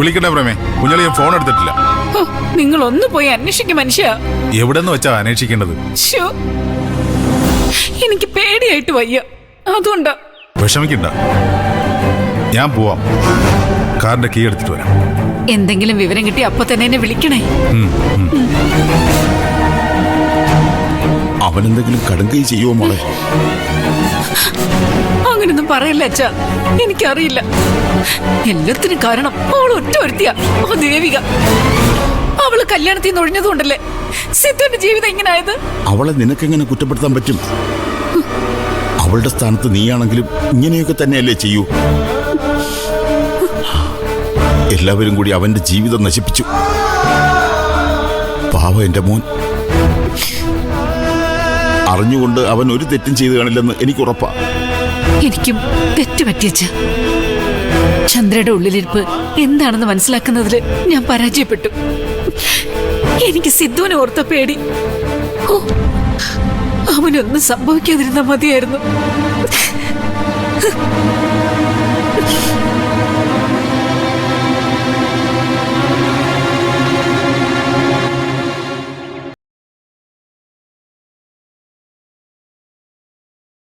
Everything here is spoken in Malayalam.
വിളിക്കട്ടെ പ്രമേ, കുഞ്ഞളി ഞാൻ ഫോൺ എടുത്തിട്ടില്ല. നിങ്ങൾ ഒന്ന് പോയി അന്വേഷിക്കും മനുഷ്യ. എവിടെന്ന് വെച്ചാ അന്വേഷിക്കേണ്ടത്? എനിക്ക് പേടിയായിട്ട് വയ്യ, അതുകൊണ്ടാ. വിഷമിക്കണ്ട, ഞാൻ പോവാം. കാറിന്റെ കീ എടുത്തിട്ട് വരാം. എന്തെങ്കിലും വിവരം കിട്ടി അപ്പൊ തന്നെ എന്നെ വിളിക്കണേ. അവനെന്തെങ്കിലും കടുങ്കൈ ചെയ്യുമോ മോളെ? അങ്ങനൊന്നും പറയല്ല അച്ഛാ, എനിക്കറിയില്ല. എല്ലാത്തിനും കാരണം അവൾ ഒറ്റ ഒരുത്തിയാ, ആ ദേവിക. അവള് കല്യാണത്തിൽ നിന്ന് ഒഴിഞ്ഞതുകൊണ്ടല്ലേ സിദ്ധുവിന്റെ ജീവിതം ഇങ്ങനെ ആയത്. അവളെ നിനക്കെങ്ങനെ കുറ്റപ്പെടുത്താൻ പറ്റും? അവളുടെ സ്ഥാനത്ത് നീയാണെങ്കിലും ഇങ്ങനെയൊക്കെ തന്നെയല്ലേ ചെയ്യൂ? എല്ലാവരും കൂടി അവന്റെ ജീവിതം നശിപ്പിച്ചു. പാവ എന്റെ മോൻ. അറിഞ്ഞുകൊണ്ട് അവൻ ഒരു തെറ്റും ചെയ്തു കാണില്ലെന്ന് എനിക്ക് ഉറപ്പാ. എനിക്കും തെറ്റ് പറ്റിയച്ച. ചന്ദ്രയുടെ ഉള്ളിലിരിപ്പ് എന്താണെന്ന് മനസ്സിലാക്കുന്നതിൽ ഞാൻ പരാജയപ്പെട്ടു. എനിക്ക് സിദ്ധുവിനെ ഓർത്ത പേടി. അവനൊന്നും സംഭവിക്കാതിരുന്നാ മതിയായിരുന്നു.